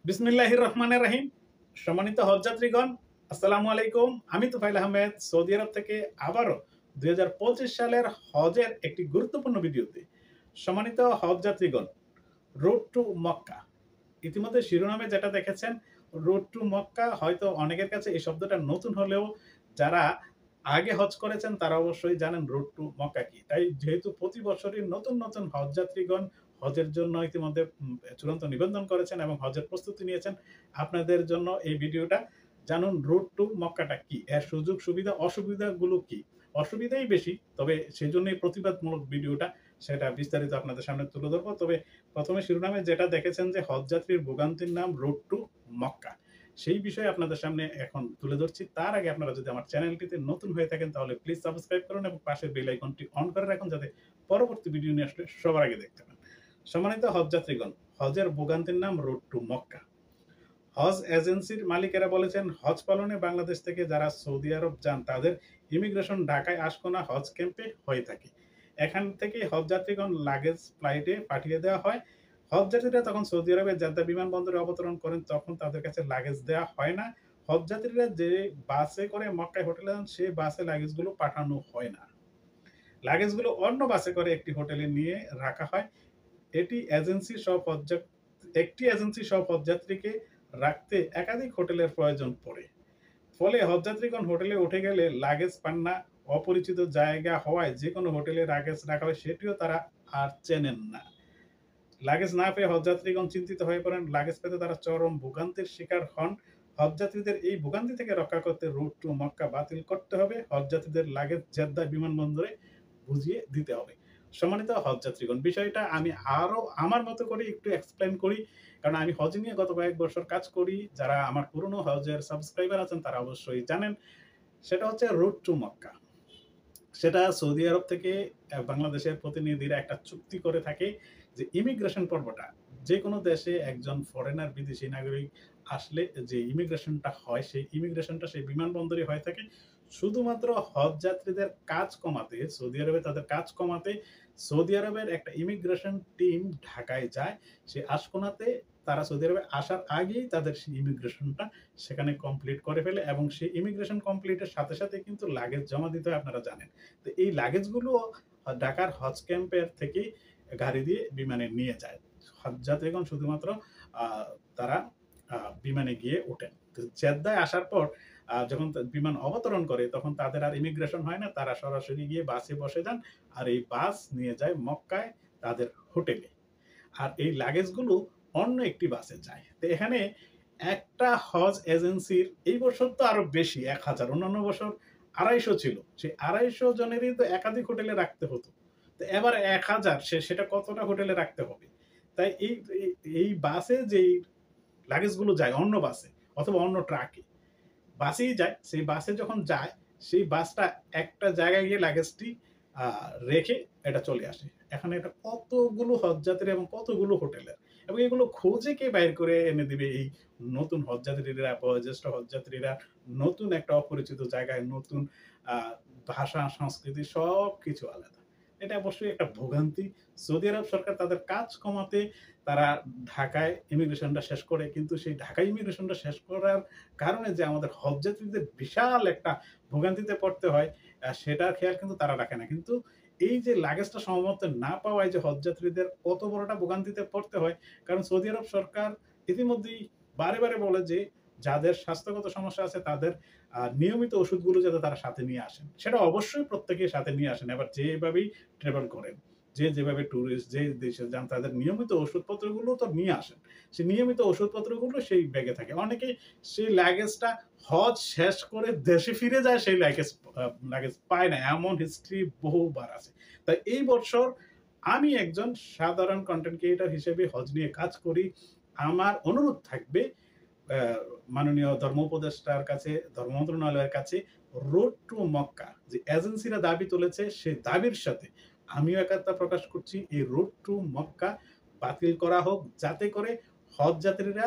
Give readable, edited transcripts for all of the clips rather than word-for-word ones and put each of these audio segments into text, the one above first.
বিসমিল্লাহির রহমানির রহিম। সম্মানিত হজযাত্রীগণ, আসসালামু আলাইকুম। আমি তুফাইল আহমেদ সৌদি আরব থেকে আবারও ২০২৫ সালের হজের একটি গুরুত্বপূর্ণ ভিডিওতে। সম্মানিত হজযাত্রীগণ, রোড টু মক্কা। ইতিমধ্যে শিরোনামে যেটা দেখেছেন, রোড টু মক্কা, হয়তো অনেকের কাছে এই শব্দটা নতুন হলেও যারা আগে হজ করেছেন তারা অবশ্যই জানেন রোড টু মক্কা কি। তাই যেহেতু প্রতি বছরই নতুন হজযাত্রীগণ হজের জন্য ইতিমধ্যে চূড়ান্ত নিবন্ধন করেছেন এবং হজের প্রস্তুতি নিয়েছেন, আপনাদের জন্য এই ভিডিওটা। জানুন রোড টু মক্কাটা কি, এর সুযোগ সুবিধা অসুবিধাগুলো কি। অসুবিধাই বেশি, তবে সেজন্যই প্রতিবাদমূলক ভিডিওটা, সেটা বিস্তারিত আপনাদের সামনে তুলে ধরবো। তবে প্রথমে শিরোনামে যেটা দেখেছেন যে হজযাত্রীর ভোগান্তির নাম রোড টু মক্কা, সেই বিষয়ে আপনাদের সামনে এখন তুলে ধরছি। তার আগে আপনারা যদি আমার চ্যানেলটিতে নতুন হয়ে থাকেন তাহলে প্লিজ সাবস্ক্রাইব করুন এবং পাশের বেল আইকনটি অন করে রাখুন, যাতে পরবর্তী ভিডিও নিয়ে আসলে সবার আগে দেখতে পান। সম্মানিত হজযাত্রীগণ, হজের ভোগান্তির নাম রোড টু মক্কা। হজ এজেন্সির মালিকেরা বলেছেন, হজ পালনে বাংলাদেশ থেকে যারা সৌদি আরব যান তাদের ইমিগ্রেশন ঢাকায় আশকোনা হজ ক্যাম্পে হয়ে থাকে। এখান থেকে হজযাত্রীগণ লাগেজ ফ্লাইটে পাঠিয়ে দেওয়া হয়। হজযাত্রীরা তখন সৌদি আরবের জেদ্দা বিমানবন্দরে অবতরণ করেন, তখন তাদের কাছে লাগেজ দেওয়া হয় না। হজযাত্রীরা যে বাসে করে মক্কায় হোটেলে যান, সেই বাসে লাগেজগুলো পাঠানো হয় না। লাগেজগুলো অন্য বাসে করে একটি হোটেলে নিয়ে রাখা হয়। এটি এজেন্সি সব একটি এজেন্সি সব হজযাত্রীকে রাখতে একাধিক হোটেলের প্রয়োজন পড়ে। ফলে হজযাত্রীগণ হোটেলে উঠে গেলে লাগেজ পান না। অপরিচিত জায়গা হওয়ায় যে কোনো হোটেলে লাগেজ রাখা হয় সেটিও তারা আর চেনেন না। লাগেজ না পেয়ে হজযাত্রীগণ চিন্তিত হয়ে পড়েন। লাগেজ পেতে তারা চরম ভোগান্তির শিকার হন। হজযাত্রীদের এই ভোগান্তি থেকে রক্ষা করতে রুট টু মক্কা বাতিল করতে হবে। হজযাত্রীদের লাগেজ জেদ্দা বিমানবন্দরে বুঝিয়ে দিতে হবে। সম্মানিত হজযাত্রীগণ, বিষয়টা আমি আরো আমার মতো করে একটু এক্সপ্লেইন করি। কারণ আমি হজ নিয়ে গত কয়েক বছর কাজ করি। যারা আমার পুরনো হজের সাবস্ক্রাইবার আছেন তারা অবশ্যই জানেন। সেটা হচ্ছে রুট টু মক্কা। সেটা সৌদি আরব থেকে বাংলাদেশের প্রতিনিধিরা একটা চুক্তি করে থাকে যে ইমিগ্রেশন পর্বটা, যেকোনো দেশে একজন ফরেনার বিদেশী নাগরিক আসলে যে ইমিগ্রেশনটা হয়, সেই ইমিগ্রেশনটা সেই বিমানবন্দরে হয়ে থাকে। শুধুমাত্র হজ যাত্রীদের কাজ কমাতে, সৌদি আরবে তাদের কাজ কমাতে সৌদি আরবের একটা ইমিগ্রেশন টিম ঢাকায় যায়। সে আশকোনাতে তারা সৌদি আরবে আসার আগেই তাদের সেই ইমিগ্রেশনটা সেখানে কমপ্লিট করে ফেলে এবং সেই ইমিগ্রেশন কমপ্লিটের সাথে কিন্তু লাগেজ জমা দিতে হয়, আপনারা জানেন। তো এই লাগেজগুলো ঢাকার হজ ক্যাম্পের থেকেই গাড়ি দিয়ে বিমানে নিয়ে যায়। হজযাত্রীগণ শুধুমাত্র আ তারা বিমানে গিয়ে ওঠেন। তো জেদ্দায় আসার পর যখন বিমান অবতরণ করে তখন তাদের আর ইমিগ্রেশন হয় না। তারা সরাসরি গিয়ে বাসে বসে যান। আর এই বাস নিয়ে যায় মক্কায় তাদের হোটেলে। আর এই লাগেজগুলো অন্য একটি বাসে যায়। তো এখানে একটা হজ এজেন্সির এই বছর তো আরো বেশি ১,০০০, অন্যান্য বছর ২৫০ ছিল। সেই ২৫০ জনেরই তো একাধিক হোটেলে রাখতে হতো। তো এবার ১,০০০ সেটা কতটা হোটেলে রাখতে হবে? তাই এই বাসে যেই লাগেজগুলো যায় অন্য বাসে অথবা অন্য ট্রাকে, বাসেই যায়। সেই বাসে যখন যায়, সেই বাসটা একটা জায়গায় গিয়ে লাগেজটি আ রেখে এটা চলে আসে। এখন এটা কতগুলো হজযাত্রী এবং কতগুলো হোটেলের, এবং এগুলো খুঁজে কে বাইর করে এনে দিবে এই নতুন হজযাত্রীরা, বয়োজ্যেষ্ঠ হজযাত্রীরা নতুন একটা অপরিচিত জায়গায়, নতুন আ ভাষা, সংস্কৃতি সবকিছু আলাদা। এটা অবশ্যই একটা ভোগান্তি। সৌদি আরব সরকার তাদের কাজ কমাতে তারা ঢাকায় ইমিগ্রেশনটা শেষ করে। কিন্তু সেই ঢাকায় ইমিগ্রেশনটা শেষ করার কারণে যে আমাদের হজযাত্রীদের বিশাল একটা ভোগান্তিতে পড়তে হয়, সেটার খেয়াল কিন্তু তারা রাখে না। কিন্তু এই যে লাগেজটা সময়মতো না পাওয়ায় যে হজযাত্রীদের কত বড়টা ভোগান্তিতে পড়তে হয়। কারণ সৌদি আরব সরকার ইতিমধ্যেই বারে বলে যে যাদের স্বাস্থ্যগত সমস্যা আছে তাদের নিয়মিত ওষুধগুলো যাতে তারা সাথে নিয়ে আসেন। সেটা অবশ্যই প্রত্যেকেই সাথে নিয়ে আসেন। এবার যেভাবেই ট্রাভেল করেন, যে যেভাবে টুরিস্ট যে দেশে যান তাদের নিয়মিত ওষুধপত্রগুলো তো নিয়ে আসেন। সেই নিয়মিত ওষুধপত্রগুলো সেই ব্যাগে থাকে। অনেকেই সেই লাগেজটা হজ শেষ করে দেশে ফিরে যায়, সেই লাগেজ পায় না। এমন হিস্ট্রি বহুবার আছে। তাই এই বছর আমি একজন সাধারণ কনটেন্ট ক্রিয়েটর হিসেবে হজ নিয়ে কাজ করি। আমার অনুরোধ থাকবে আ মাননীয় ধর্ম উপদেষ্টার কাছে, ধর্ম মন্ত্রণালয়ের কাছে, রোড টু মক্কা যে এজেন্সিরা দাবি তুলেছে, সেই দাবির সাথে আমিও একাত্মতা প্রকাশ করছি। এই রোড টু মক্কা বাতিল করা হোক, যাতে করে হজযাত্রীরা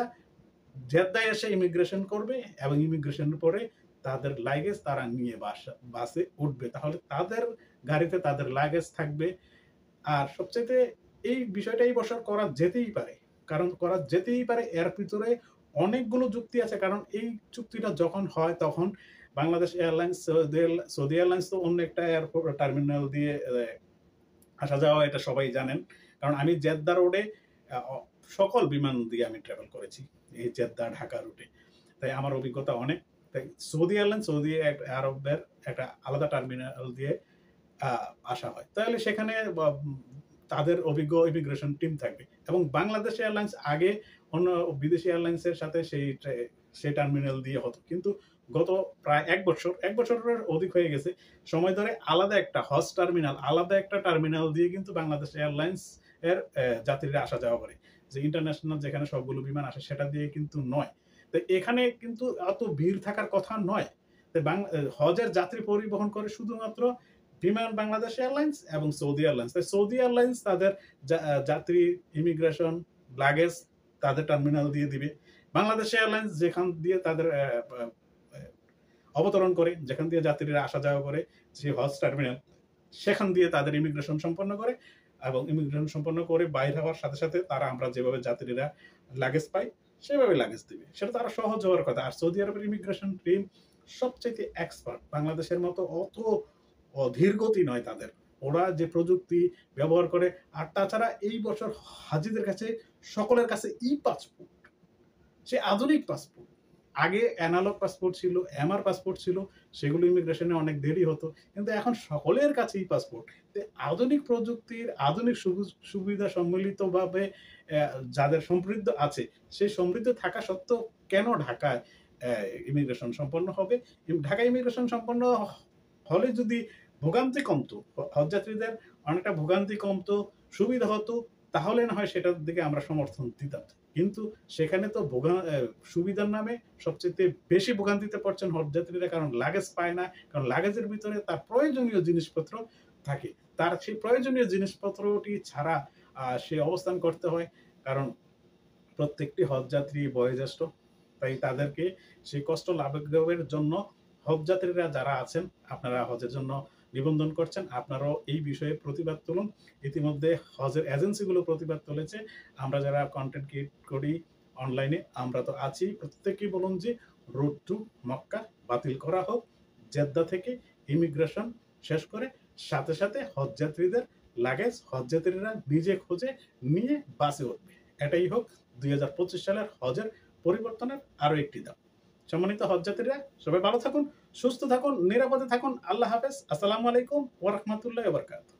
জেদ্দায় এসে ইমিগ্রেশন করবে এবং ইমিগ্রেশনের পরে তাদের লাগেজ তারা নিয়ে বাসে উঠবে। তাহলে তাদের গাড়িতে তাদের লাগেজ থাকবে। আর সবচাইতে এই বিষয়টা এই বছর করা যেতেই পারে। কারণ করা যেতেই পারে। এর ভিতরে অনেকগুলো যুক্তি আছে। কারণ এই চুক্তিটা যখন হয় তখন বাংলাদেশ এয়ারলাইন্স, সৌদি এয়ারলাইন্স তো অন্য একটা এয়ারপোর্ট টার্মিনাল দিয়ে আসা যাওয়া, এটা সবাই জানেন। কারণ আমি জেদ্দা রোডে সকল বিমান দিয়ে আমি ট্রাভেল করেছি, এই জেদ্দা ঢাকা রুটে। তাই আমার অভিজ্ঞতা অনেক। তাই সৌদি এয়ারলাইন্স, সৌদি আরবের একটা আলাদা টার্মিনাল দিয়ে আসা হয়, তাহলে সেখানে তাদের অভিজ্ঞ ইমিগ্রেশন টিম থাকবে। এবং বাংলাদেশ এয়ারলাইন্স আগে অন্য বিদেশি এয়ারলাইন্সের সাথে সেই টার্মিনাল দিয়ে হতো, কিন্তু গত প্রায় এক বছরের অধিক হয়ে গেছে সময় ধরে আলাদা একটা টার্মিনাল দিয়ে কিন্তু বাংলাদেশ এয়ারলাইন্স এর যাত্রীরা আসা যাওয়া করে। যে ইন্টারন্যাশনাল যেখানে সবগুলো বিমান আসে সেটা দিয়ে কিন্তু নয়। তো এখানে কিন্তু এত ভিড় থাকার কথা নয়। হজের যাত্রী পরিবহন করে শুধুমাত্র বিমান বাংলাদেশ এয়ারলাইন্স এবং সৌদি এয়ারলাইন্স। তাই সৌদি এয়ারলাইন্স তাদের যাত্রী ইমিগ্রেশন লাগেজ তাদের টার্মিনাল দিয়ে দিবে। বাংলাদেশ এয়ারলাইন্স যেখান দিয়ে তাদের অবতরণ করে, যেখান দিয়ে যাত্রীরা আসা যাওয়া করে, যে হজ টার্মিনাল, সেখান দিয়ে তাদের ইমিগ্রেশন সম্পন্ন করে। এবং ইমিগ্রেশন সম্পন্ন করে বাইরে হওয়ার সাথে সাথে আমরা যেভাবে যাত্রীরা লাগেজ পাই সেভাবে লাগেজ দিবে। সেটা তো আরো সহজ হওয়ার কথা। আর সৌদি আরবের ইমিগ্রেশন টিম সবচেয়ে এক্সপার্ট, বাংলাদেশের মতো অত ধীর গতি নয় তাদের। ওরা যে প্রযুক্তি ব্যবহার করে, আর তাছাড়া এই বছর হাজিদের কাছে সকলের কাছে পাসপোর্ট, সে আধুনিক পাসপোর্ট। আগে অ্যানালগ পাসপোর্ট ছিল, এমআর পাসপোর্ট ছিল, সেগুলো ইমিগ্রেশনে অনেক দেরি হতো, কিন্তু এখন সকলের কাছেই পাসপোর্ট। আধুনিক প্রযুক্তির আধুনিক সুবিধা সম্মিলিতভাবে যাদের সমৃদ্ধ আছে, সেই সমৃদ্ধ থাকা সত্ত্বেও কেন ঢাকায় ইমিগ্রেশন সম্পন্ন হবে? ঢাকা ইমিগ্রেশন সম্পন্ন হলে যদি ভোগান্তি কমতো, হজযাত্রীদের অনেকটা ভোগান্তি কমতো, সুবিধা হতো, তাহলে না হয় সেটার দিকে আমরা সমর্থন দিতাম। কিন্তু সেখানে তো সুবিধার নামে সবচেয়ে বেশি ভোগান্তিতে পড়ছেন হজযাত্রীরা, কারণ লাগেজ পায় না। কারণ লাগেজের ভিতরে তার প্রয়োজনীয় জিনিসপত্র থাকে, তার সেই প্রয়োজনীয় জিনিসপত্রটি ছাড়া সে অবস্থান করতে হয়। কারণ প্রত্যেকটি হজযাত্রী বয়োজ্যেষ্ঠ, তাই তাদেরকে সেই কষ্ট লাঘবের জন্য হজযাত্রীরা যারা আছেন, আপনারা হজের জন্য নিবন্ধন করছেন, আপনারাও এই বিষয়ে প্রতিবাদ তুলুন। ইতিমধ্যে হজের এজেন্সিগুলো প্রতিবাদ তুলেছে। আমরা যারা কন্টেন্ট ক্রিয়েট করি অনলাইনে, আমরা তো আছি, প্রত্যেকেই বলুন যে রুট টু মক্কা বাতিল করা হোক। জেদ্দা থেকে ইমিগ্রেশন শেষ করে সাথে সাথে হজযাত্রীদের লাগেজ হজযাত্রীরা নিজে খুঁজে নিয়ে বাসে উঠবে। এটাই হোক 2025 সালের হজের পরিবর্তনের আরো একটি ধাপ। সম্মানিত হজযাত্রীরা, সবাই ভালো থাকুন, সুস্থ থাকুন, নিরাপদে থাকুন। আল্লাহ হাফেজ। আসসালামু আলাইকুম ওয়া রাহমাতুল্লাহি ওয়া বারাকাতুহু।